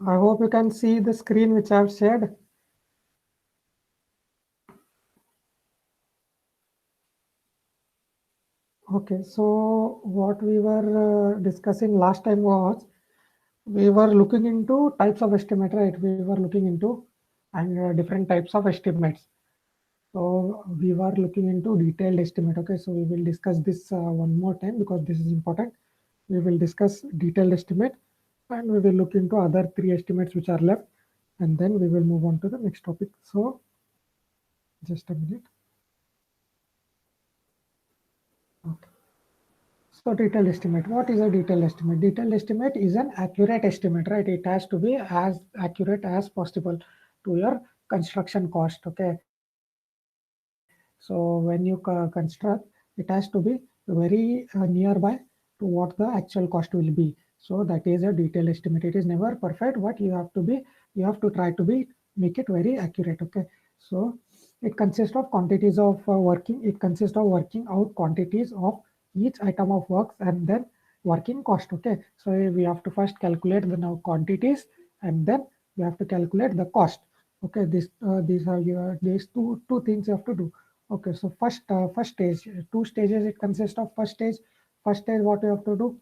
I hope you can see the screen which I have shared. Okay, so what we were discussing last time was we were looking into types of estimate, right? We were looking into and different types of estimates. So we were looking into detailed estimate. Okay, so we will discuss this one more time because this is important. We will discuss detailed estimate and we will look into other three estimates which are left, and then we will move on to the next topic. So just a minute. Okay. So detailed estimate. What is a detailed estimate? Detailed estimate is an accurate estimate, right? It has to be as accurate as possible to your construction cost. Okay. So when you construct, it has to be very nearby to what the actual cost will be. So that is a detailed estimate. It is never perfect, but you have to try to be make it very accurate. Okay. So it consists of quantities of working. It consists of working out quantities of each item of works and then working cost. Okay, so we have to first calculate the now quantities and then we have to calculate the cost. Okay, these are your these two things you have to do. Okay, so first stage, two stages it consists of. First stage what you have to do.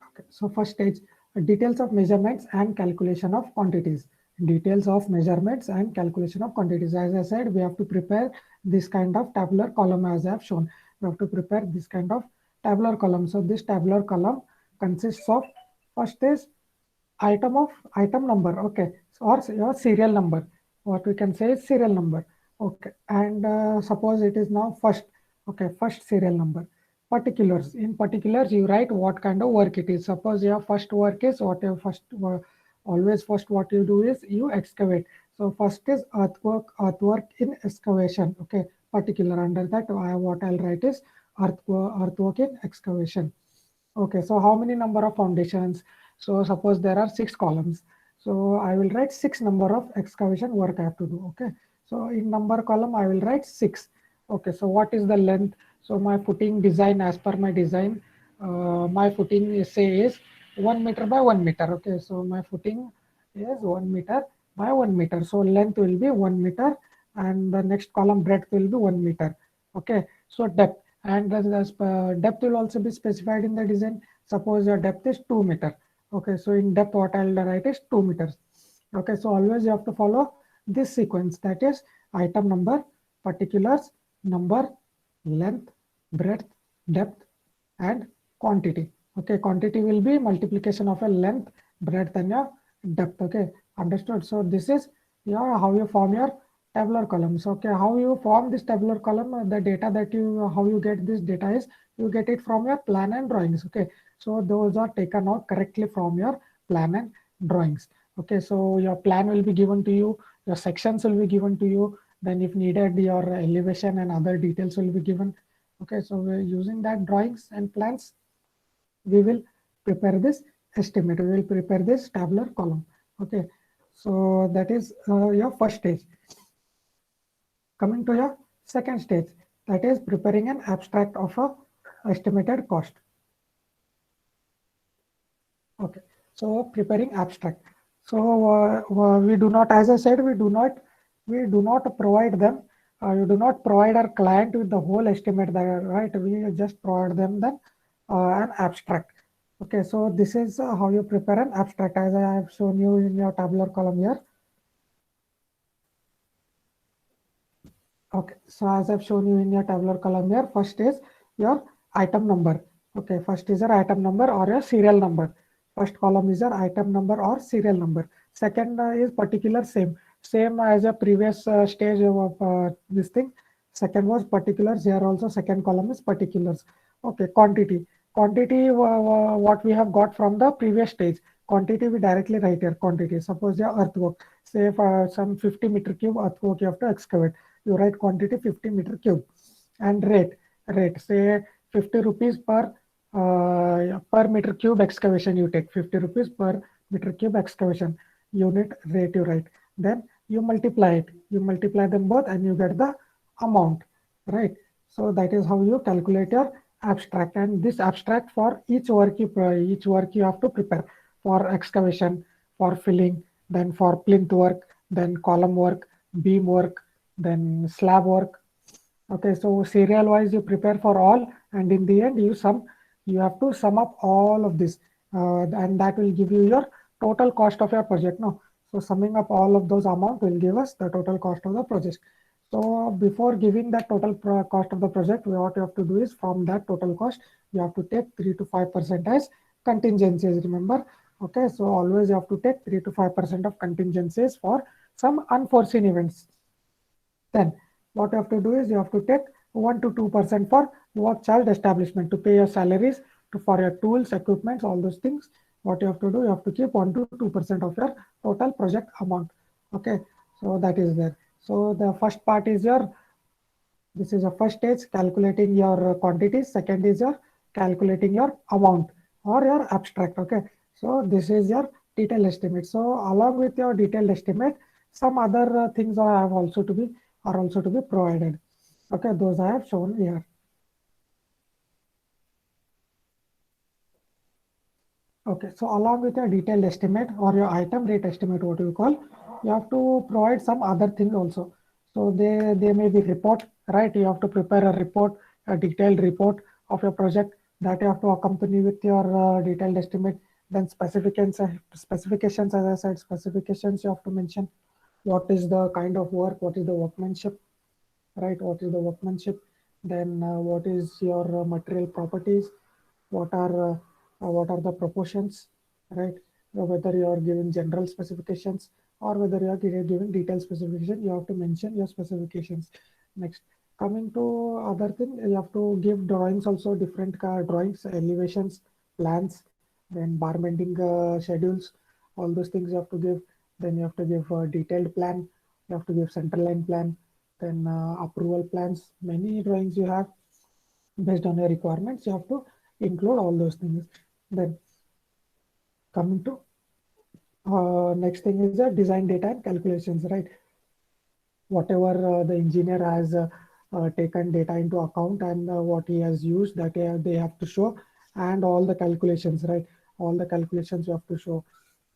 Okay, so first stage, details of measurements and calculation of quantities. Details of measurements and calculation of quantities. As I said, we have to prepare this kind of tabular column as I have shown. We have to prepare this kind of tabular column. So this tabular column consists of first is item number. Okay, so, or your serial number. What we can say is serial number. Okay, and suppose it is now first. Okay, first serial number. Particulars. In particulars, you write what kind of work it is. Suppose your first work is what your always first what you do is you excavate. So first is earthwork in excavation. Okay, particular under that what I'll write is earthwork in excavation. Okay, so how many number of foundations? So suppose there are six columns. So I will write six number of excavation work I have to do. Okay, so in number column I will write six. Okay, so what is the length? So my footing design, as per my design, my footing is 1 meter by 1 meter. Okay, so my footing is 1 meter by 1 meter. So length will be 1 meter, and the next column breadth will be 1 meter. Okay, so depth, and the depth will also be specified in the design. Suppose your depth is 2 meter. Okay, so in depth what I'll write is 2 meters. Okay, so always you have to follow this sequence, that is item number, particulars, number, length, breadth, depth, and quantity. Okay, quantity will be multiplication of a length, breadth, and your depth. Okay, understood. So this is your how you form your tabular columns. Okay, how you form this tabular column, the data that you how you get this data is you get it from your plan and drawings. Okay, so those are taken out correctly from your plan and drawings. Okay, so your plan will be given to you, your sections will be given to you, then if needed your elevation and other details will be given. Okay, so we're using that drawings and plans, we will prepare this estimate, we will prepare this tabular column. Okay, so that is your first stage. Coming to your second stage, that is preparing an abstract of a estimated cost. Okay, so preparing abstract. So we do not, as I said, we do not provide them. You do not provide our client with the whole estimate, that, right? We just provide them then an abstract. Okay, so this is how you prepare an abstract, as I have shown you in your tabular column here. Okay, so as I've shown you in your tabular column here, first is your item number. Okay, first is your item number or your serial number. First column is your item number or serial number. Second is particular, same as a previous stage of this thing. Second was particulars. Here also second column is particulars. Okay, quantity what we have got from the previous stage. Quantity we directly write here. Quantity, suppose your earthwork, say for some 50 meter cube earthwork you have to excavate, you write quantity 50 meter cube. And rate say 50 rupees per meter cube excavation, you take 50 rupees per meter cube excavation unit rate, you write, then you multiply them both and you get the amount, right? So that is how you calculate your abstract, and this abstract for each work you have to prepare for excavation, for filling, then for plinth work, then column work, beam work, then slab work. Okay, so serial wise you prepare for all, and in the end you have to sum up all of this, and that will give you your total cost of your project. No, so summing up all of those amount will give us the total cost of the project. So before giving that total cost of the project, what you have to do is from that total cost, you have to take 3 to 5% as contingencies. Remember, okay, so always you have to take 3 to 5% of contingencies for some unforeseen events. Then what you have to do is you have to take 1 to 2% for work child establishment to pay your salaries, to for your tools, equipments, all those things. What you have to do, you have to keep 1 to 2% of your total project amount. Okay, so that is there. So the first part is your, this is the first stage, calculating your quantities. Second is your calculating your amount or your abstract. Okay, so this is your detailed estimate. So along with your detailed estimate, some other things are also to be provided. Okay, those I have shown here. Okay, so along with your detailed estimate or your item rate estimate, what you call, you have to provide some other thing also. So they may be report, right? You have to prepare a report, a detailed report of your project that you have to accompany with your detailed estimate. Then specifications, as I said, specifications you have to mention. What is the kind of work? What is the workmanship? Right? What is the workmanship? Then what is your material properties? What are what are the proportions, right? Whether you are giving general specifications or whether you are giving detailed specification, you have to mention your specifications. Next, coming to other thing, you have to give drawings also, different drawings, elevations, plans, then bar bending schedules, all those things you have to give. Then you have to give a detailed plan, you have to give center line plan, then approval plans, many drawings you have based on your requirements, you have to include all those things. Then coming to next thing is design data and calculations, right? Whatever the engineer has taken data into account and what he has used, that they have to show, and all the calculations, right? All the calculations you have to show.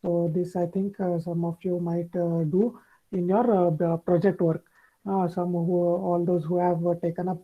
So this I think some of you might do in your project work. Some who, all those who have taken up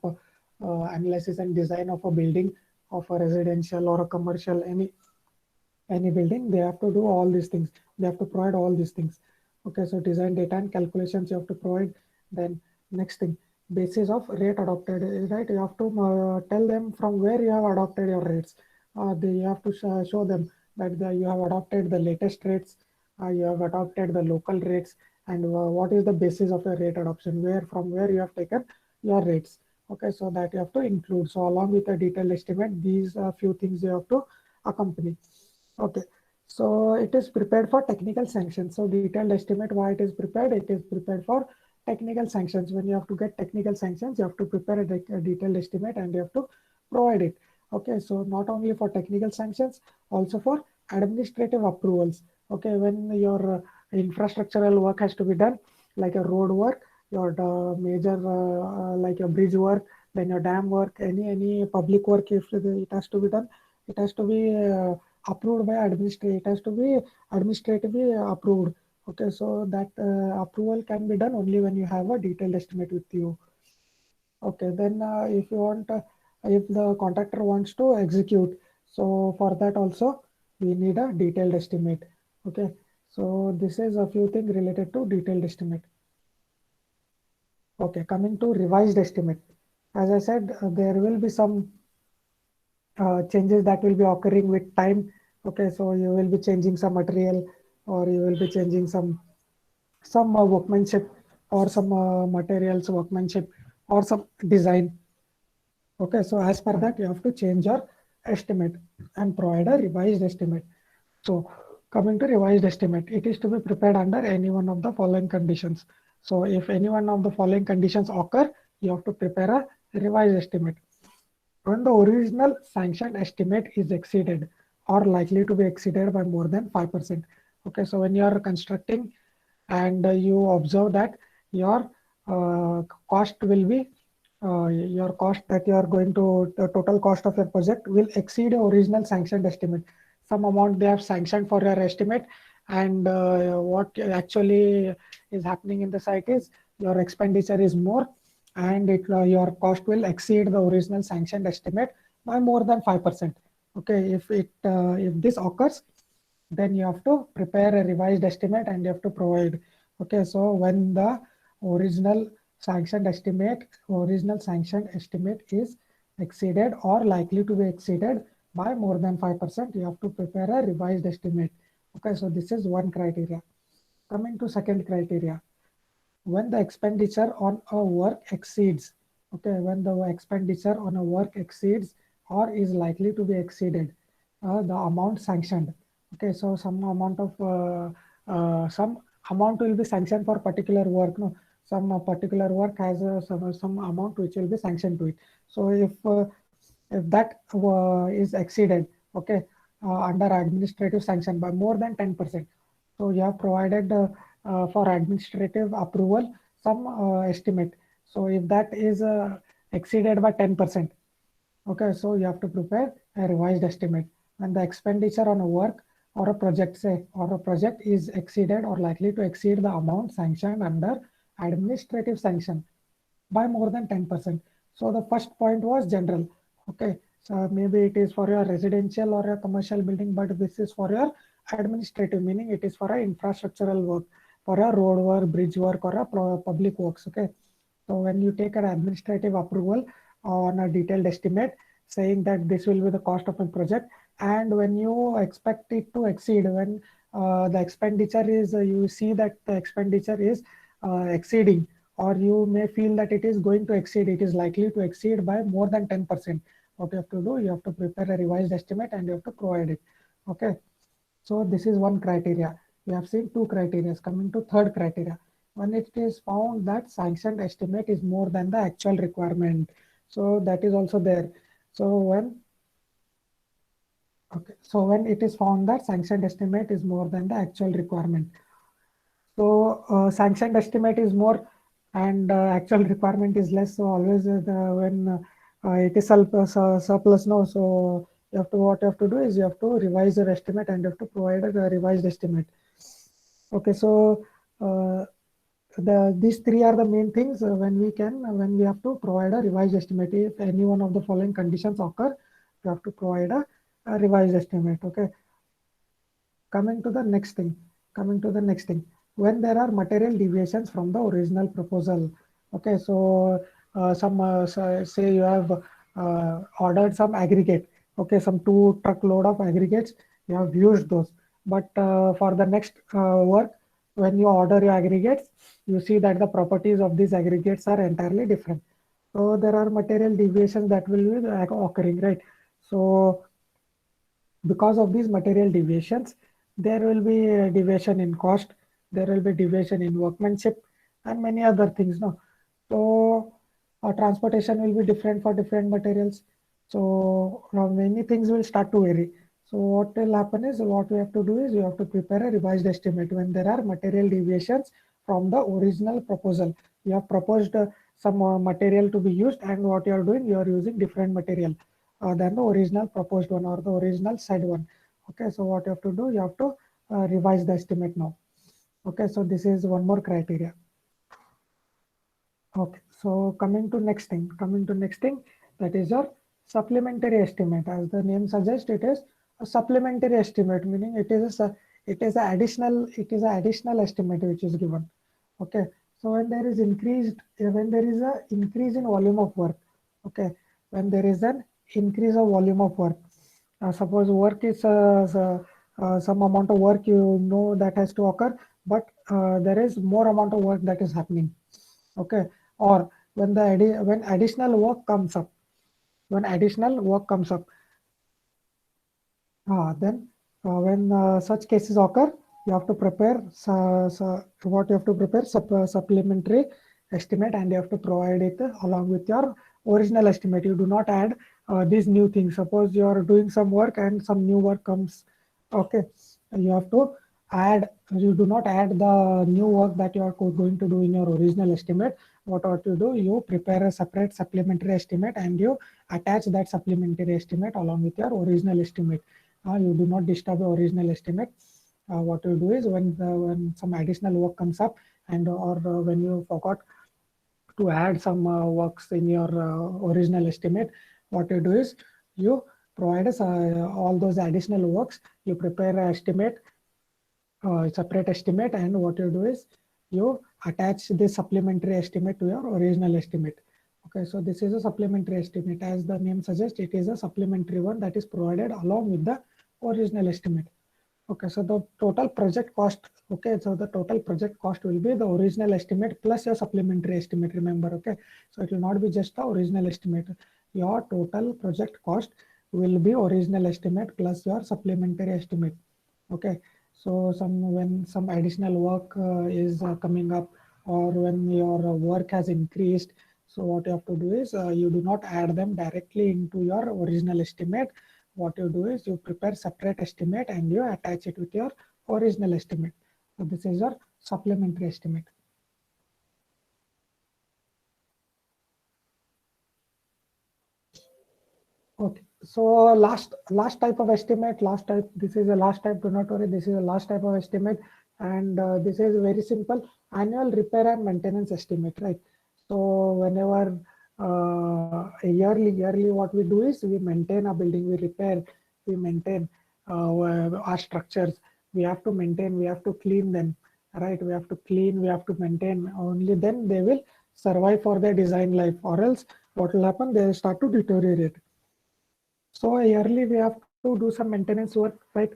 analysis and design of a building, of a residential or a commercial, any building, they have to do all these things. They have to provide all these things. Okay, so design data and calculations you have to provide. Then next thing, basis of rate adopted, right? You have to tell them from where you have adopted your rates. You have to show them that you have adopted the latest rates, you have adopted the local rates, and what is the basis of your rate adoption, where from where you have taken your rates. Okay, so that you have to include. So along with a detailed estimate, these few things you have to accompany. Okay, so it is prepared for technical sanctions. So detailed estimate, why it is prepared? It is prepared for technical sanctions. When you have to get technical sanctions, you have to prepare a detailed estimate and you have to provide it. Okay, so not only for technical sanctions, also for administrative approvals. Okay, when your infrastructural work has to be done, like a road work, your major like your bridge work, then your dam work, any public work, if it has to be done, it has to be approved by administrator. It has to be administratively approved. Okay, so that approval can be done only when you have a detailed estimate with you. Okay, then if you want, if the contractor wants to execute, so for that also we need a detailed estimate. Okay, so this is a few things related to detailed estimate. Okay, coming to revised estimate. As I said, there will be some changes that will be occurring with time. Okay, so you will be changing some material, or you will be changing some workmanship, or some materials workmanship, or some design. Okay, so as per that, you have to change your estimate and provide a revised estimate. So coming to revised estimate, it is to be prepared under any one of the following conditions. So if any one of the following conditions occur, you have to prepare a revised estimate. When the original sanctioned estimate is exceeded or likely to be exceeded by more than 5%. Okay, so when you are constructing and you observe that your cost will be your cost that you are going to, the total cost of your project will exceed your original sanctioned estimate. Some amount they have sanctioned for your estimate, and what actually is happening in the site is your expenditure is more, and your cost will exceed the original sanctioned estimate by more than 5%. Okay, if this occurs, then you have to prepare a revised estimate and you have to provide. Okay, so when the original original sanctioned estimate is exceeded or likely to be exceeded by more than 5%, you have to prepare a revised estimate. Okay, so this is one criteria. Coming to second criteria, when the expenditure on a work exceeds, okay, when the expenditure on a work exceeds or is likely to be exceeded the amount sanctioned. Okay, so some amount will be sanctioned for particular work. No, some particular work has some amount which will be sanctioned to it. So if that is exceeded, okay, under administrative sanction by more than 10%, so you have provided for administrative approval some estimate. So if that is exceeded by 10%, okay, so you have to prepare a revised estimate. When the expenditure on a work or a project, say, or a project is exceeded or likely to exceed the amount sanctioned under administrative sanction by more than 10%. So the first point was general. Okay, so maybe it is for your residential or a commercial building, but this is for your administrative, meaning it is for a infrastructural work, for a road work, bridge work, or a public works. Okay, so when you take an administrative approval on a detailed estimate saying that this will be the cost of a project, and when you expect it to exceed, when the expenditure is, you see that the expenditure is exceeding, or you may feel that it is going to exceed, it is likely to exceed by more than 10%. What you have to do, you have to prepare a revised estimate and you have to provide it. Okay. So this is one criteria. We have seen two criteria. Coming to third criteria, when it is found that sanctioned estimate is more than the actual requirement. So that is also there. So when it is found that sanctioned estimate is more than the actual requirement. So sanctioned estimate is more and actual requirement is less. So always when it is surplus, no. So what you have to do is you have to revise your estimate and you have to provide a revised estimate. Okay, so these three are the main things when we have to provide a revised estimate. If any one of the following conditions occur, you have to provide a revised estimate. Okay. Coming to the next thing, when there are material deviations from the original proposal. Okay, so say you have ordered some aggregate. Okay, some 2 truckload of aggregates, you have used those, but for the next work, when you order your aggregates, you see that the properties of these aggregates are entirely different. So there are material deviations that will be occurring, right? So because of these material deviations, there will be a deviation in cost, there will be deviation in workmanship, and many other things. No, so transportation will be different for different materials. So many things will start to vary. So what will happen is, what we have to do is you have to prepare a revised estimate when there are material deviations from the original proposal. You have proposed some material to be used, and what you are doing, you are using different material than the original proposed one or the original said one. Okay, so what you have to do, you have to revise the estimate now. Okay, so this is one more criteria. Okay, so coming to next thing, that is your supplementary estimate. As the name suggests, it is a supplementary estimate, meaning it is a additional estimate which is given. Okay, so when there is a increase in volume of work, okay, when there is an increase of volume of work, suppose work is some amount of work you know that has to occur, but there is more amount of work that is happening. Okay, or when additional work comes up, when additional work comes up, then when such cases occur, you have to prepare what you have to prepare supplementary estimate, and you have to provide it along with your original estimate. You do not add these new things. Suppose you are doing some work and some new work comes. Okay, you have to you do not add the new work that you are going to do in your original estimate, what ought to do, you prepare a separate supplementary estimate and you attach that supplementary estimate along with your original estimate. You do not disturb the original estimate. What you do is when some additional work comes up and or when you forgot to add some works in your original estimate, what you do is you provide us all those additional works, you prepare an estimate, separate estimate, and what you do is you attach this supplementary estimate to your original estimate. Okay, so this is a supplementary estimate. As the name suggests, it is a supplementary one that is provided along with the original estimate. Okay, so the total project cost, okay, so the total project cost will be the original estimate plus your supplementary estimate, remember, okay. So it will not be just the original estimate. Your total project cost will be original estimate plus your supplementary estimate, okay. So when some additional work is coming up, or when your work has increased, so what you have to do is you do not add them directly into your original estimate. What you do is you prepare separate estimate and you attach it with your original estimate. So this is your supplementary estimate. Okay, so last type of estimate, last type, this is the last type, do not worry, this is the last type of estimate, and this is very simple, annual repair and maintenance estimate, right? So whenever yearly what we do is we maintain a building, we repair, we maintain our structures, we have to maintain, we have to clean them, right? We have to clean, we have to maintain, only then they will survive for their design life, or else what will happen, they will start to deteriorate. So yearly we have to do some maintenance work, right?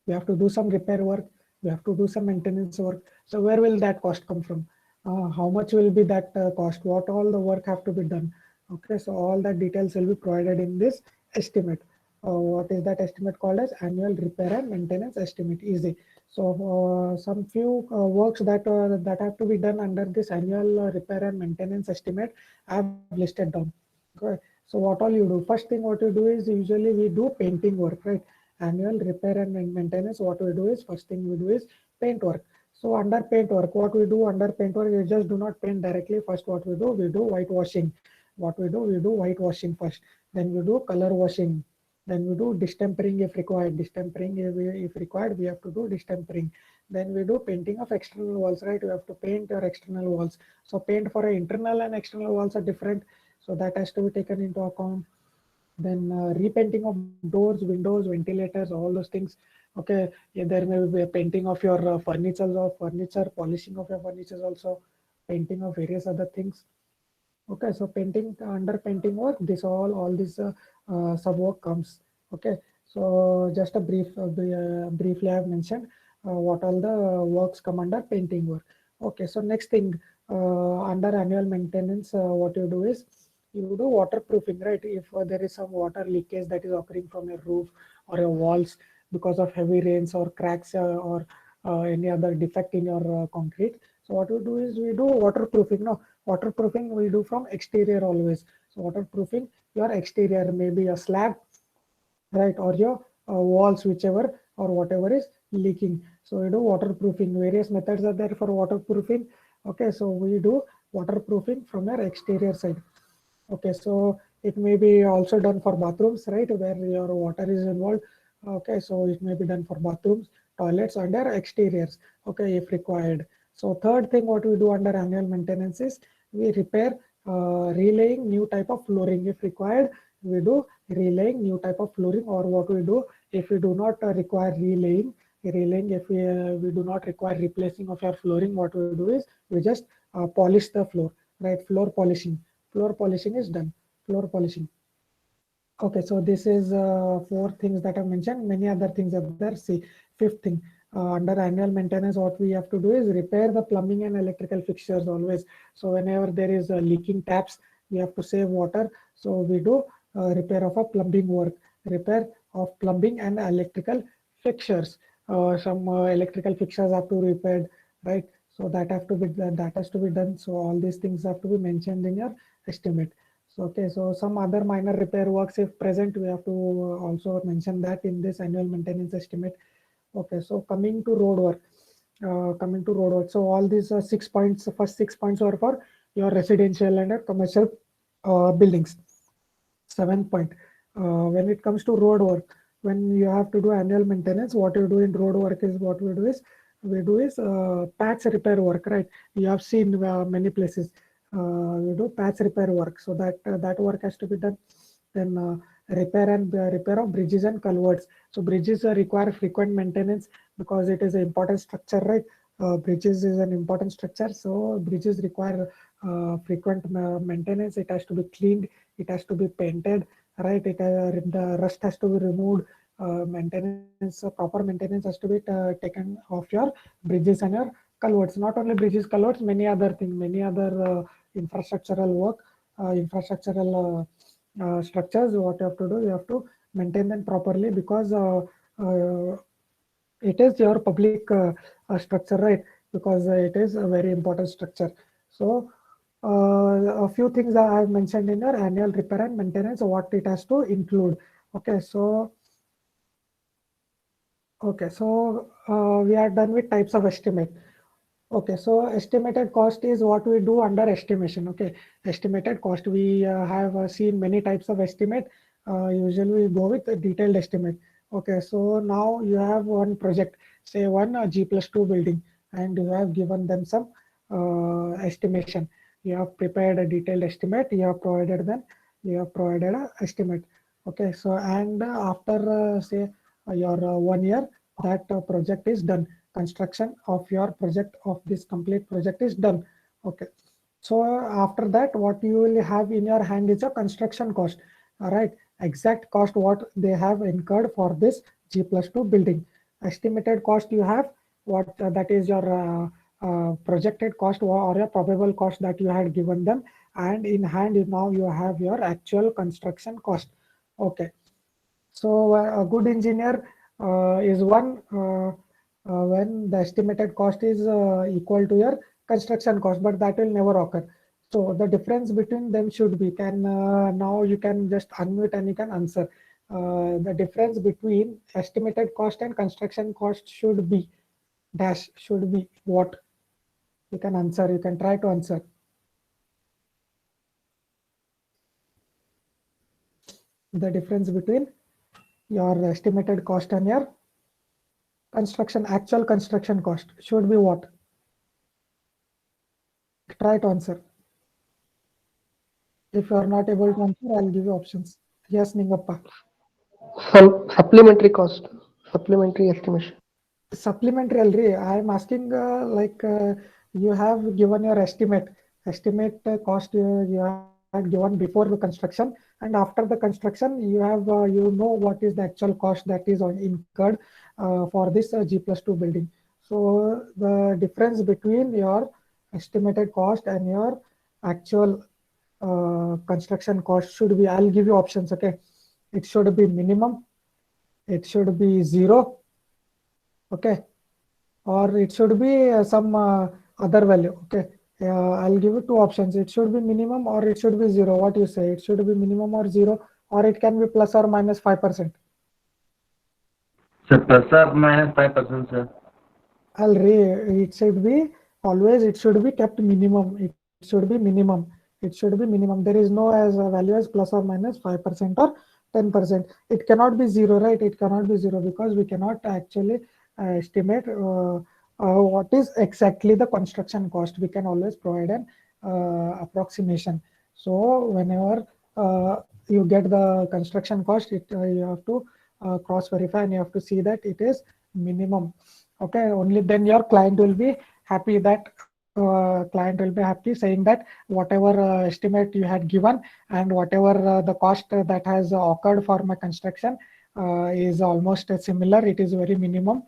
We have to do some repair work. We have to do some maintenance work. So where will that cost come from? How much will be that cost? What all the work have to be done? Okay, so all the details will be provided in this estimate. What is that estimate called as? Annual repair and maintenance estimate. Easy. So some few works that have to be done under this annual repair and maintenance estimate, I have listed down. Okay. So what all you do? First thing what you do is usually we do painting work, right? Annual repair and maintenance. What we do is first thing we do is paint work. So under paint work, what we do under paint work, we just do not paint directly. First, what we do whitewashing. What we do whitewashing first. Then we do color washing. Then we do distempering if required. Distempering if required, we have to do distempering. Then we do painting of external walls, right? You have to paint your external walls. So paint for internal and external walls are different. So that has to be taken into account. Then repainting of doors, windows, ventilators, all those things. Okay, yeah, there may be a painting of your furniture, polishing of your furniture also, painting of various other things. Okay, so painting, under painting work, all this sub work comes. Okay, so just a briefly I have mentioned what all the works come under painting work. Okay, so next thing, under annual maintenance, what you do is you do waterproofing, right? If there is some water leakage that is occurring from your roof or your walls because of heavy rains or cracks or any other defect in your concrete. So what we do is we do waterproofing. No, waterproofing we do from exterior always. So waterproofing your exterior, maybe a slab, right, or your walls, whichever or whatever is leaking. So we do waterproofing. Various methods are there for waterproofing. Okay, so we do waterproofing from your exterior side. Okay, so it may be also done for bathrooms, right, where your water is involved. Okay, so it may be done for bathrooms, toilets, under exteriors. Okay, if required. So third thing what we do under annual maintenance is we repair, relaying new type of flooring. If required, we do relaying new type of flooring, or what we do if we do not require relaying, if we do not require replacing of your flooring, what we do is we just polish the floor, right? Floor polishing is done. Floor polishing. Okay, so this is four things that I mentioned. Many other things are there. See, fifth thing, under annual maintenance, what we have to do is repair the plumbing and electrical fixtures always. So whenever there is leaking taps, we have to save water. So we do repair of a plumbing work, repair of plumbing and electrical fixtures. Some electrical fixtures have to be repaired, right? So that have to be that has to be done. So all these things have to be mentioned in your estimate. So, okay, so some other minor repair works if present, we have to also mention that in this annual maintenance estimate. Okay, so coming to road work, so all these 6 points, first 6 points are for your residential and commercial buildings. Seventh point, when it comes to road work, when you have to do annual maintenance, what you do in road work is what we do is patch repair work, right? You have seen many places we do patch repair work, so that work has to be done. Then repair of bridges and culverts. So bridges require frequent maintenance because it is an important structure, right? Bridges is an important structure, so bridges require frequent maintenance. It has to be cleaned, it has to be painted, right? The rust has to be removed. Maintenance, proper maintenance has to be taken of your bridges and your culverts. Not only bridges, culverts, many other things, many other infrastructural work, infrastructural structures. What you have to do, you have to maintain them properly because it is your public structure, right? Because it is a very important structure. So a few things that I have mentioned in your annual repair and maintenance, what it has to include. Okay, so we are done with types of estimate. Okay, so estimated cost is what we do under estimation. Okay, estimated cost. We have seen many types of estimate. Usually we go with a detailed estimate. Okay, so now you have one project, say one G+2 building, and you have given them some estimation. You have prepared a detailed estimate. You have provided them. You have provided a estimate. Okay, so and after say your 1 year, that project is done. Construction of your project of this complete project is done. Okay, so after that what you will have in your hand is a construction cost. All right, exact cost what they have incurred for this G+2 building. Estimated cost you have what that is your projected cost or a probable cost that you had given them, and in hand now you have your actual construction cost. Okay, so a good engineer is one when the estimated cost is equal to your construction cost, but that will never occur. So the difference between them should be, can now you can just unmute and you can answer. The difference between estimated cost and construction cost should be dash, should be what? You can answer, you can try to answer. The difference between your estimated cost and your actual construction cost should be what? Try to answer. If you are not able to answer, I'll give you options. Yes, Ningappa. Some supplementary cost, supplementary estimation. Supplementary already. I am asking you have given your estimate cost you had given before the construction, and after the construction you have you know what is the actual cost that is incurred for this G+2 building. So the difference between your estimated cost and your actual construction cost should be, I'll give you options. Okay, it should be minimum, it should be zero, okay, or it should be some other value. Okay, I'll give you two options. It should be minimum or it should be zero. What you say? It should be minimum or zero, or it can be plus or minus 5%. Sir, plus or minus 5%, sir. It should be always, it should be kept minimum. It should be minimum. It should be minimum. There is no as a value as plus or minus 5% or 10%. It cannot be zero, right? It cannot be zero because we cannot actually estimate what is exactly the construction cost. We can always provide an approximation. So whenever you get the construction cost, you have to cross verify and you have to see that it is minimum. Okay, only then your client will be happy, that saying that whatever estimate you had given and whatever the cost that has occurred for my construction is almost similar. It is very minimum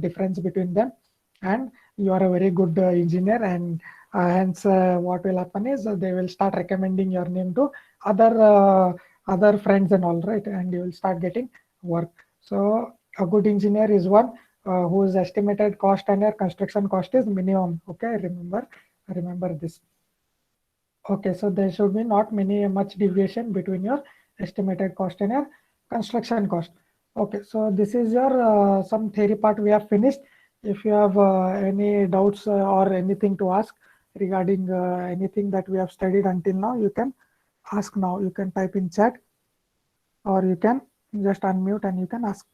difference between them, and you are a very good engineer, and hence what will happen is they will start recommending your name to other friends and all, right, and you will start getting work. So a good engineer is one whose estimated cost and your construction cost is minimum. Okay, remember this. Okay, so there should be not much deviation between your estimated cost and your construction cost. Okay, so this is your some theory part we have finished. If you have any doubts or anything to ask, regarding anything that we have studied until now, you can ask now. You can type in chat, or you can just unmute and you can ask.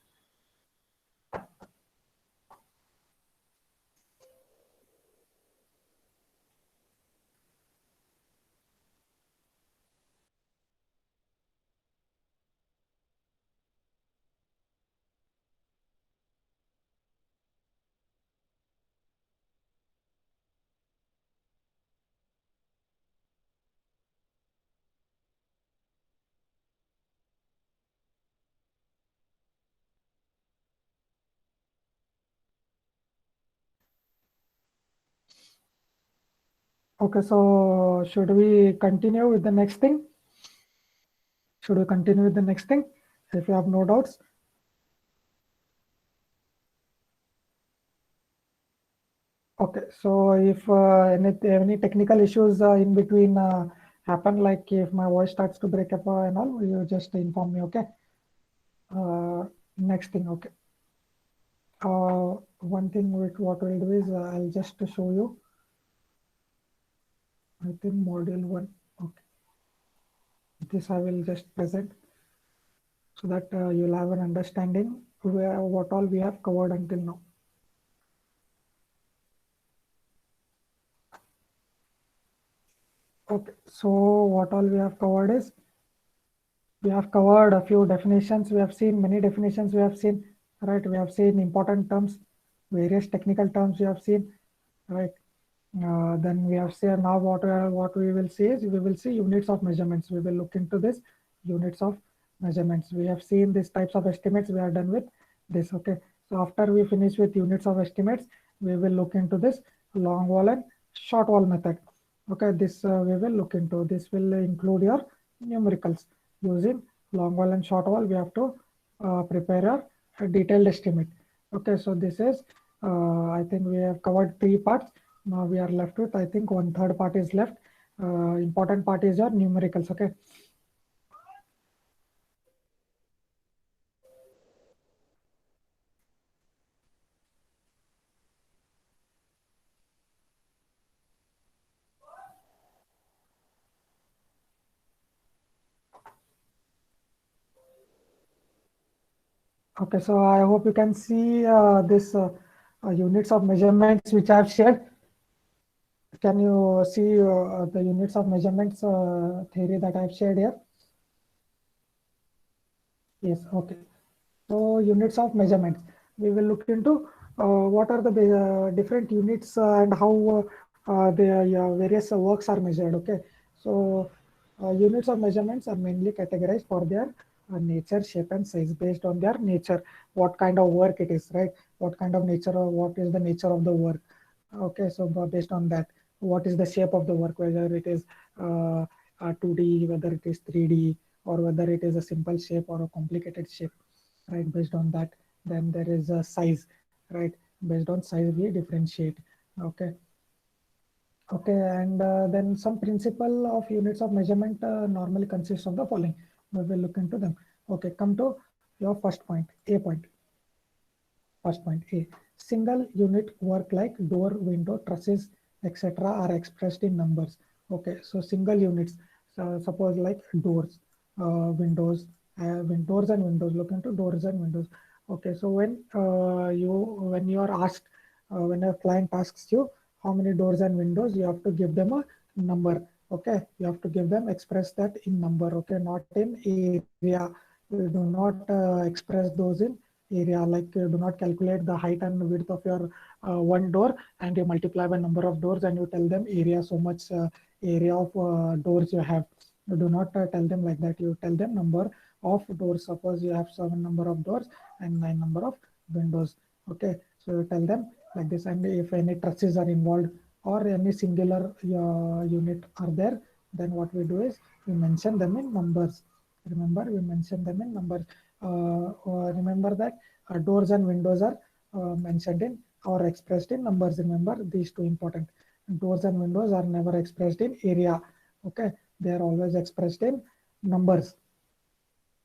Okay, so should we continue with the next thing? Should we continue with the next thing? If you have no doubts. Okay, so if any technical issues in between happen, like if my voice starts to break up and all, you just inform me, okay? Next thing, okay. One thing with what we'll do is I'll just show you. I think module 1, okay. This I will just present so that you'll have an understanding what all we have covered until now. Okay, so what all we have covered is, we have covered a few definitions. We have seen many definitions. We have seen, right? We have seen important terms, various technical terms. We have seen, right? Then we have seen now what we will see is we will see units of measurements. We will look into this units of measurements. We have seen these types of estimates. We are done with this. Okay. So after we finish with units of estimates, we will look into this long wall and short wall method. Okay. This we will look into. This will include your numericals. Using long wall and short wall, we have to prepare a detailed estimate. Okay. So this is I think we have covered 3 parts. Now we are left with, I think, 1/3 part is left. Important part is your numericals. Okay. Okay. So I hope you can see this units of measurements which I have shared. Can you see the units of measurements theory that I have shared here? Yes. Okay. So units of measurements, we will look into what are the different units and how the various works are measured. Okay, so units of measurements are mainly categorized for their nature, shape, and size based on their nature. What kind of work it is, right? What kind of nature or what is the nature of the work? Okay, so based on that, what is the shape of the work? Whether it is 2D, whether it is 3D, or whether it is a simple shape or a complicated shape, right? Based on that, then there is a size, right? Based on size we differentiate. Okay. Okay, and then some principle of units of measurement normally consists of the following. We will look into them. Okay, come to your first point, A point. First point, A. Single unit work like door, window, trusses, etc. are expressed in numbers. Okay, so single units, so suppose like doors, windows, doors and windows. Look into doors and windows. Okay, so when you are asked, when a client asks you how many doors and windows, you have to give them a number. Okay, you have to give them, express that in number. Okay, not in area. You do not express those in area, like do not calculate the height and width of your one door and you multiply by number of doors and you tell them area, so much area of doors you have. You do not tell them like that. You tell them number of doors. Suppose you have 7 number of doors and 9 number of windows. Okay, so you tell them like this. And if any trusses are involved or any singular unit are there, then what we do is we mention them in numbers. Remember, we mention them in numbers. Remember that doors and windows are mentioned in or expressed in numbers. Remember these two important. Doors and windows are never expressed in area. Okay, they are always expressed in numbers.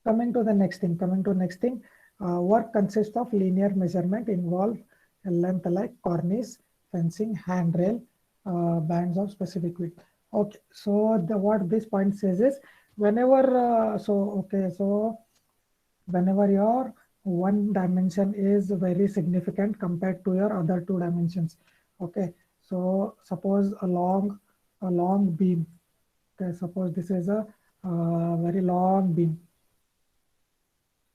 Coming to the next thing, work consists of linear measurement involve a length like cornice, fencing, handrail, bands of specific width. Okay, so what this point says is whenever whenever your one dimension is very significant compared to your other two dimensions. Okay, so suppose a long beam. Okay, suppose this is a very long beam.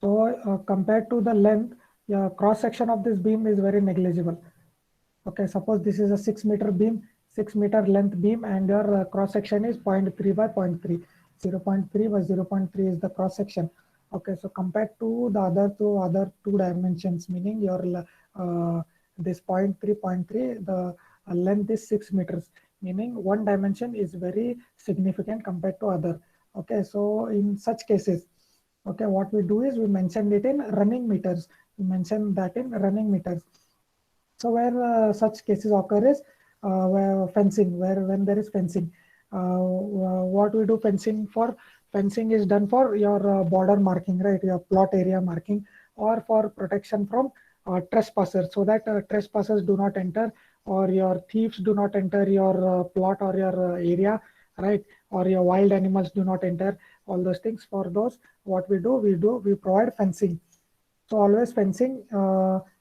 So compared to the length, your cross section of this beam is very negligible. Okay, suppose this is a 6-meter beam, 6-meter length beam, and your cross section is 0.3 by 0.3. 0.3 by 0.3 is the cross section. Okay, so compared to the other two dimensions, meaning your this 0.3, the length is 6 meters, meaning one dimension is very significant compared to other. Okay, so in such cases, okay, what we do is we mentioned it in running meters. We mentioned that in running meters. So where such cases occur is where fencing, where when there is fencing, what we do fencing for? Fencing is done for your border marking, right? Your plot area marking, or for protection from trespassers, so that trespassers do not enter, or your thieves do not enter your plot or your area, right? Or your wild animals do not enter. All those things. For those, what we provide fencing. So always fencing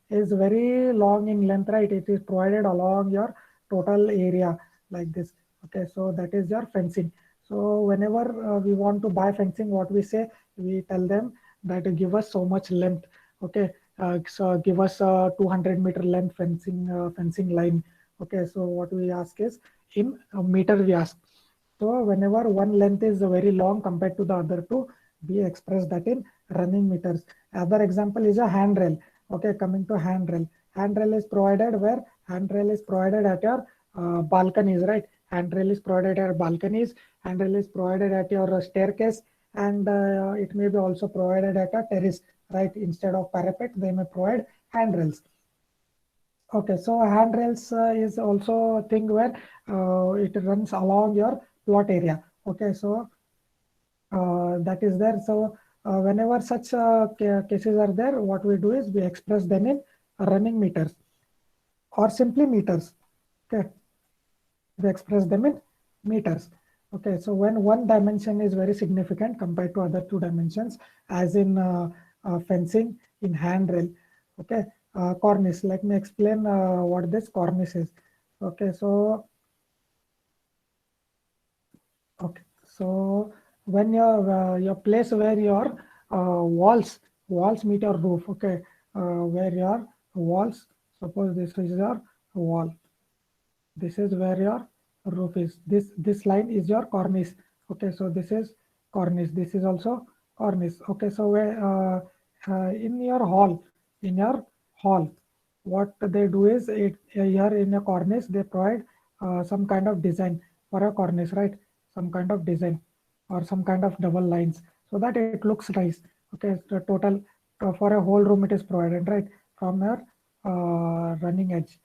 is very long in length, right? It is provided along your total area like this. Okay, so that is your fencing. So whenever we want to buy fencing, what we say, we tell them that give us so much length. Okay, so give us a 200-meter length fencing line. Okay, so what we ask is in a meter we ask. So whenever one length is very long compared to the other two, we express that in running meters. Other example is a handrail. Okay, coming to handrail. Handrail is provided where? Handrail is provided at your balconies, right? Handrail is provided at balconies. Handrail is provided at your staircase, and it may be also provided at a terrace, right? Instead of parapet, they may provide handrails. Okay, so handrails is also a thing where it runs along your plot area. Okay, so that is there. So whenever such cases are there, what we do is we express them in running meters or simply meters. Okay, we express them in meters. Okay, so when one dimension is very significant compared to other two dimensions, as in fencing, in handrail. Okay, cornice. Let me explain what this cornice is. Okay, so okay, so when your place where your walls meet your roof. Okay, where your walls. Suppose this is your wall. This is where your roof is. This line is your cornice. Okay, so this is cornice. This is also cornice. Okay, so where in your hall, what they do is here in a cornice they provide some kind of design for a cornice, right? Some kind of design or some kind of double lines so that it looks nice. Okay, the total for a whole room it is provided, right? From your running edge.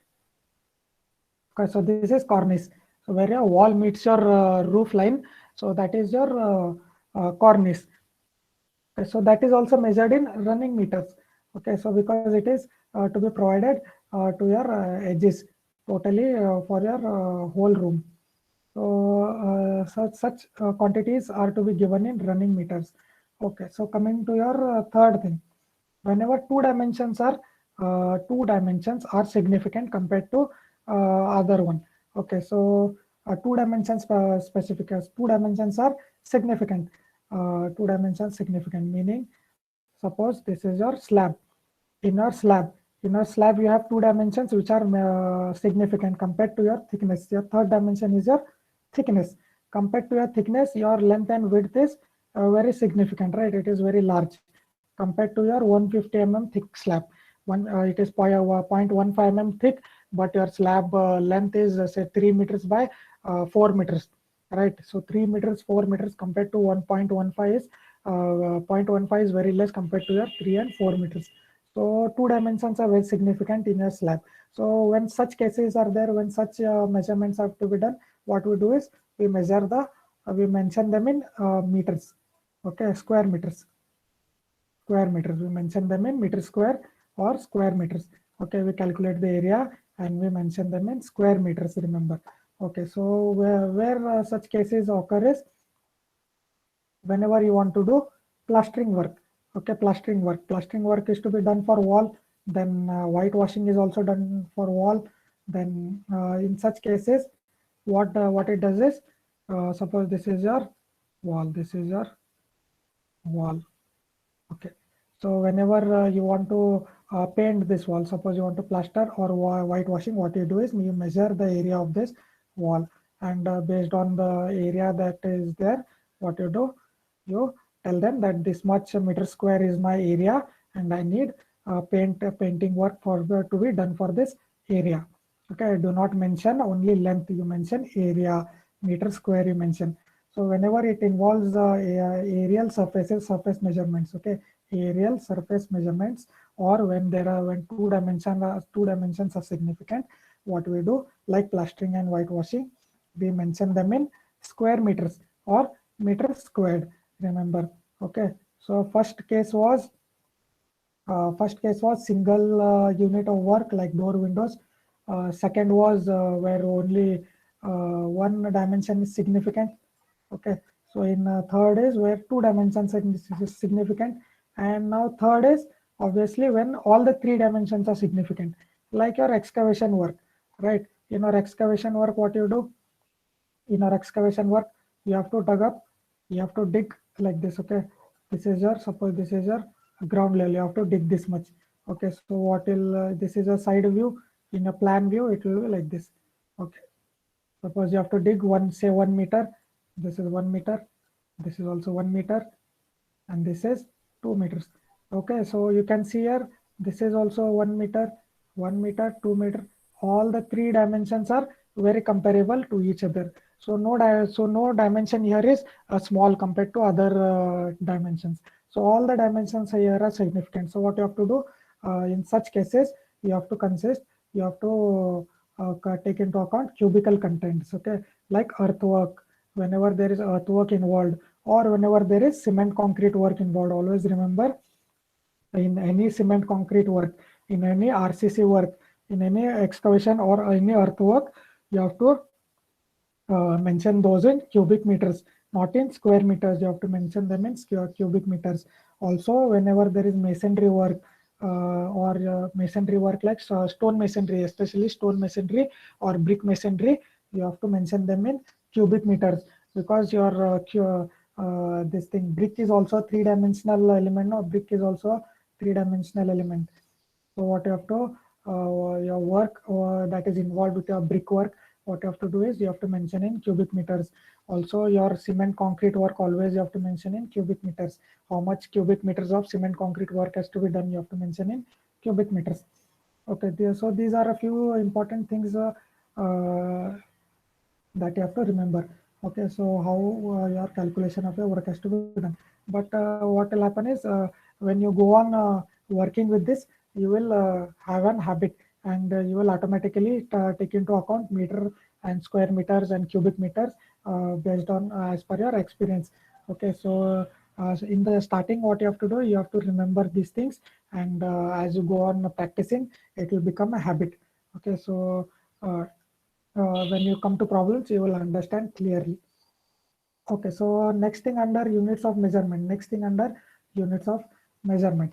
Okay, so this is cornice. So where your wall meets your roof line, so that is your cornice. Okay, so that is also measured in running meters. Okay, so because it is to be provided to your edges totally for your whole room. So such quantities are to be given in running meters. Okay, so coming to your third thing, whenever two dimensions are significant compared to other one. Okay, so two dimensions specific as two dimensions are significant. Two dimensions significant meaning, suppose this is your slab. In your slab you have two dimensions which are significant compared to your thickness. Your third dimension is your thickness. Compared to your thickness, your length and width is very significant, right? It is very large compared to your 150 mm thick slab. It is 0.15 mm thick, but your slab length is say 3 meters by 4 meters, right? So 3 meters, 4 meters compared to 1.15 is 0.15 is very less compared to your 3 and 4 meters. So two dimensions are very significant in a slab. So when such cases are there, when such measurements have to be done, what we do is we measure we mention them in meters. Okay, square meters. We mention them in meter square or square meters. Okay, we calculate the area and we mention them in square meters, remember. Okay, so where such cases occur is whenever you want to do plastering work. Okay, plastering work is to be done for wall, then whitewashing is also done for wall. Then in such cases, what it does is, suppose this is your wall, this is your wall. Okay, so whenever you want to paint this wall, suppose you want to plaster or whitewashing, what you do is you measure the area of this wall, and based on the area that is there, what you do, you tell them that this much meter square is my area, and I need painting work to be done for this area. Okay, do not mention only length, you mention area, meter square you mention. So whenever it involves aerial surface measurements, okay, aerial surface measurements, or when two dimensions are significant, what we do, like plastering and whitewashing, we mention them in square meters or meter squared. Remember, okay. So first case was single unit of work like door windows. Second was where only one dimension is significant. Okay, so in third is where two dimensions is significant, and now third is obviously when all the three dimensions are significant, like your excavation work, right? In our excavation work, what you do in our excavation work, you have to you have to dig like this. Okay, this is your, suppose this is your ground level, you have to dig this much. Okay, so what will this is a side view. In a plan view, it will be like this. Okay, suppose you have to dig say 1 meter. This is 1 meter. This is also 1 meter, and this is 2 meters. Okay, so you can see here, this is also 1 meter, 1 meter, 2 meter. All the three dimensions are very comparable to each other. So no dimension here is small compared to other dimensions. So all the dimensions here are significant. So what you have to do in such cases, you have to you have to take into account cubical contents. Okay, like earthwork. Whenever there is earthwork involved, or whenever there is cement concrete work involved, always remember, in any cement concrete work, in any RCC work, in any excavation or any earthwork, you have to mention those in cubic meters, not in square meters. You have to mention them in cubic meters. Also, whenever there is masonry work, or masonry work like stone masonry, especially stone masonry or brick masonry, you have to mention them in cubic meters, because your this thing, brick is also three-dimensional element. No, brick is also three-dimensional element. So what you have to, your work that is involved with your brick work, what you have to do is you have to mention in cubic meters. Also, your cement concrete work, always you have to mention in cubic meters. How much cubic meters of cement concrete work has to be done, you have to mention in cubic meters. Okay, so these are a few important things that you have to remember. Okay, so how your calculation of your work has to be done. But what will happen is, when you go on working with this, you will have an habit, and you will automatically take into account meter and square meters and cubic meters based on as per your experience. Okay, so in the starting, what you have to do, you have to remember these things, and as you go on practicing, it will become a habit. Okay, so when you come to problems, you will understand clearly. Okay, so next thing under units of measurement. Next thing under units of measurement.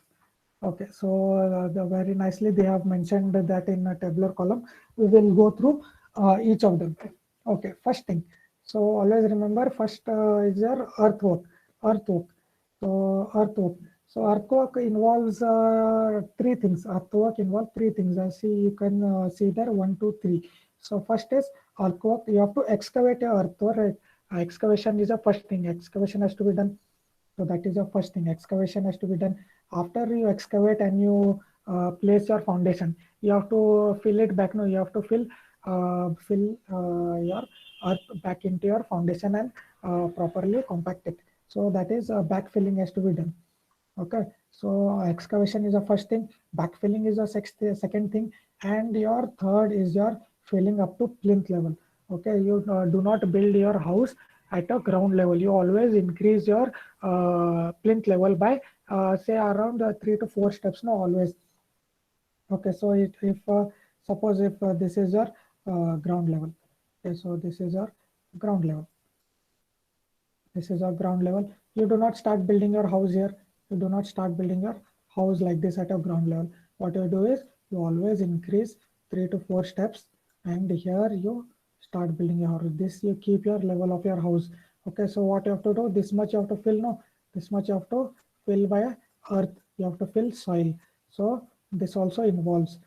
Okay, so very nicely they have mentioned that in a tabular column. We will go through each of them. Okay, first thing. So always remember, first is your earthwork. Earthwork. So earthwork. So earthwork involves three things. Earthwork involves three things. I see you can see there 1, 2, 3. So first is earthwork. You have to excavate your earthwork. Right? Excavation is the first thing. Excavation has to be done. So that is the first thing. Excavation has to be done. After you excavate and you place your foundation, you have to fill it back. No, you have to fill your earth back into your foundation and properly compact it. So that is backfilling has to be done. Okay, so excavation is the first thing, backfilling is the second thing, and your third is your filling up to plinth level. Okay, you do not build your house at a ground level. You always increase your plinth level by say around 3 to 4 steps. No, always. Okay, so if suppose if this is your ground level, Okay, so this is our ground level. This is our ground level. You do not start building your house here. You do not start building your house like this at a ground level. What you do is you always increase 3 to 4 steps, and here you start building your house. This you keep your level of your house. Okay, so what you have to do, this much you have to fill now. This much you have to fill by earth. You have to fill soil. So this also involves,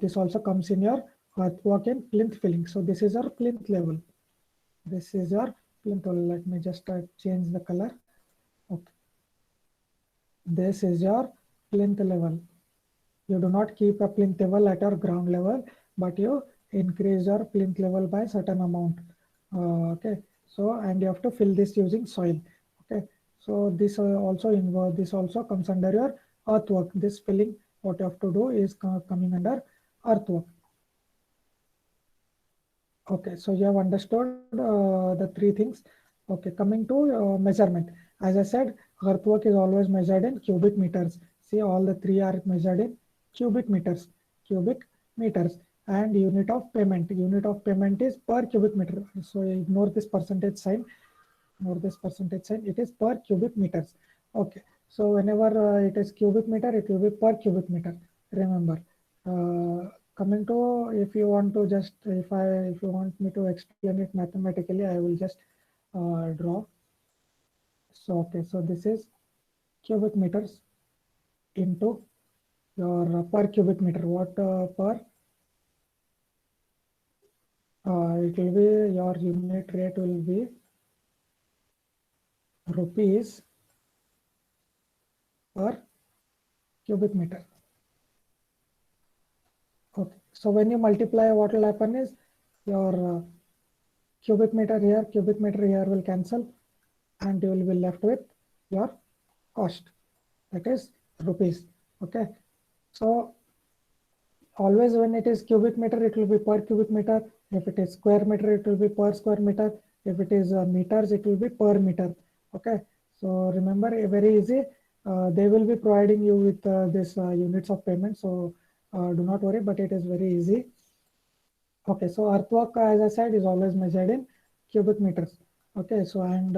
this also comes in your earthwork and plinth filling. So this is our plinth level. This is your plinth level. Let me just change the color. Okay. This is your plinth level. You do not keep a plinth level at your ground level, but you increase your plinth level by certain amount. Okay. So, and you have to fill this using soil. Okay. So this also involve, this also comes under your earthwork. This filling, what you have to do is coming under earthwork. Okay, so you have understood the three things. Okay, coming to measurement. As I said, earthwork is always measured in cubic meters. See, all the three are measured in cubic meters. Cubic meters. And unit of payment. Unit of payment is per cubic meter. So ignore this percentage sign. Ignore this percentage sign. It is per cubic meters. Okay. So whenever it is cubic meter, it will be per cubic meter. Remember. Coming to, if you want to just, if you want me to explain it mathematically, I will just draw. So okay, so this is cubic meters into your per cubic meter. What per? It will be, your unit rate will be rupees per cubic meter. Okay, so when you multiply, what will happen is your cubic meter here will cancel, and you will be left with your cost, that is rupees. Okay, so always when it is cubic meter, it will be per cubic meter. If it is square meter, it will be per square meter. If it is meters, it will be per meter. Okay, so remember, very easy. They will be providing you with this units of payment. So do not worry, but it is very easy. Okay, so earthwork, as I said, is always measured in cubic meters. Okay, so and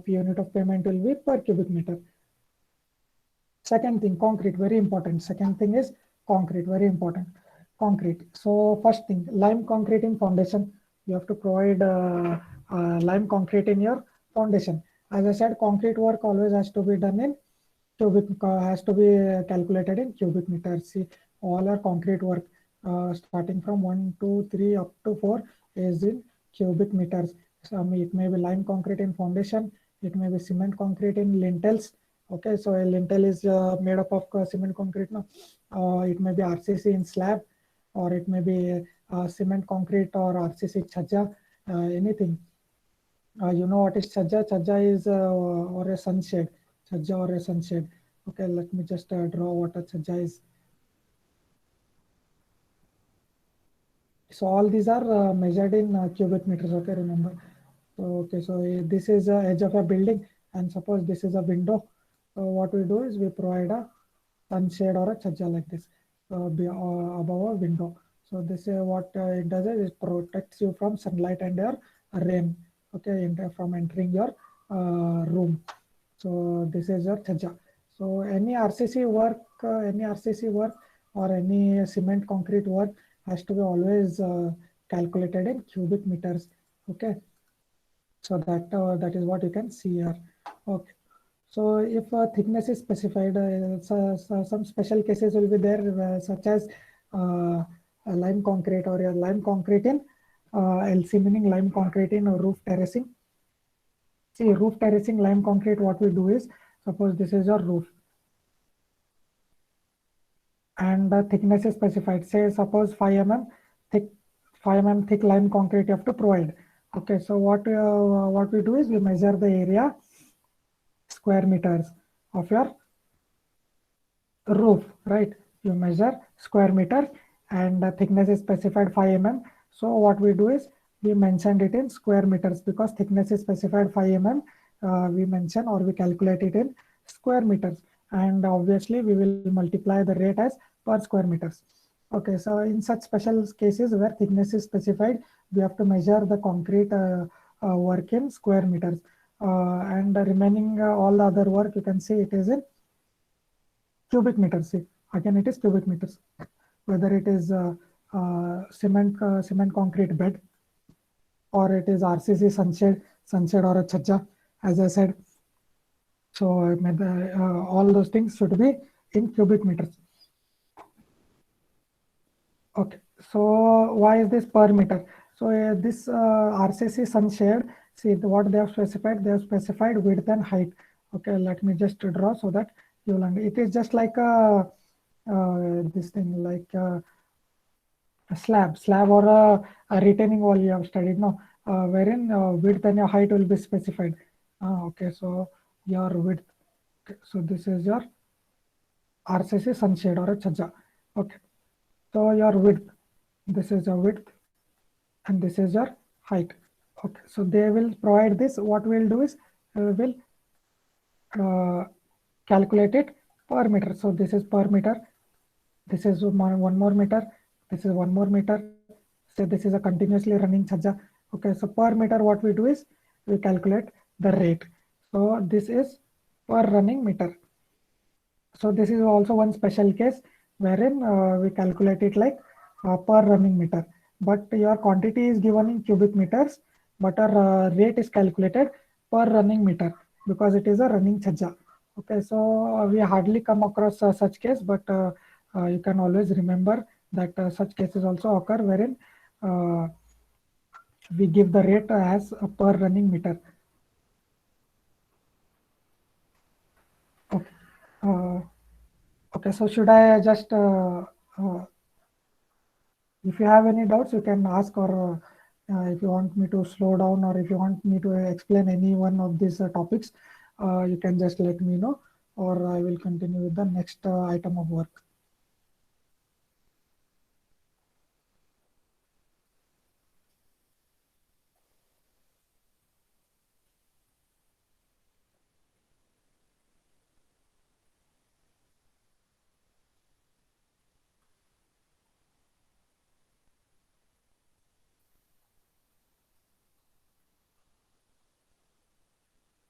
unit of payment will be per cubic meter. Second thing, concrete, very important. Second thing is concrete, very important. Concrete. So first thing, lime concrete in foundation. You have to provide lime concrete in your foundation. As I said, concrete work always has to be done in cubic, has to be calculated in cubic meters. See, all our concrete work starting from 1, 2, 3 up to 4 is in cubic meters. So it may be lime concrete in foundation. It may be cement concrete in lintels. Okay, so a lintel is made up of cement concrete. No, it may be RCC in slab, or it may be cement concrete or RCC chhaja, anything. You know what is chhaja? Chhaja is or a sunshade. Chhaja or a sunshade. Okay, let me just draw what a chhaja is. So all these are measured in cubic meters. Okay, remember. So okay, so this is the edge of a building, and suppose this is a window. So what we do is we provide a sunshade or a chhaja like this above a window. So this is what it does is it protects you from sunlight and your rain. Okay, and from entering your room. So this is your chhaja. So any RCC work, or any cement concrete work has to be always calculated in cubic meters. Okay, so that is what you can see here. Okay, so if thickness is specified, some special cases will be there, such as a lime concrete or a lime concrete in LC, meaning lime concrete in roof terracing. See, roof terracing lime concrete, what we do is, suppose this is your roof, and the thickness is specified. Say, suppose 5 mm thick, 5 mm thick lime concrete you have to provide. Okay, so what we do is we measure the area square meters of your roof, right? You measure square meters, and the thickness is specified 5 mm. So what we do is we mentioned it in square meters because thickness is specified 5 mm. We mention or we calculate it in square meters, and obviously we will multiply the rate as per square meters. Okay, so in such special cases where thickness is specified, we have to measure the concrete work in square meters. And the remaining all the other work, you can see it is in cubic meters. See, again, it is cubic meters. Whether it is cement concrete bed, or it is RCC sunshade or a chacha, as I said. So all those things should be in cubic meters. Okay, so why is this per meter? So this RCC sunshade, see what they have specified. They have specified width and height. Okay, let me just draw so that you will understand. It is just like a this thing like a slab or a retaining wall you have studied now, wherein width and your height will be specified. Okay, so your width. Okay, so this is your RCC sunshade or a chaja. Okay, so your width. This is your width and this is your height. Okay, so they will provide this. What we'll do is we will calculate it per meter. So this is per meter. This is one more meter. This is one more meter. So this is a continuously running chaja. Okay, so per meter, what we do is we calculate the rate. So this is per running meter. So this is also one special case wherein we calculate it like per running meter. But your quantity is given in cubic meters, but our rate is calculated per running meter because it is a running chaja. Okay, so we hardly come across such case, but you can always remember that such cases also occur wherein we give the rate as a per running meter. Okay. Okay, so should I just, if you have any doubts, you can ask, or if you want me to slow down, or if you want me to explain any one of these topics, you can just let me know, or I will continue with the next item of work.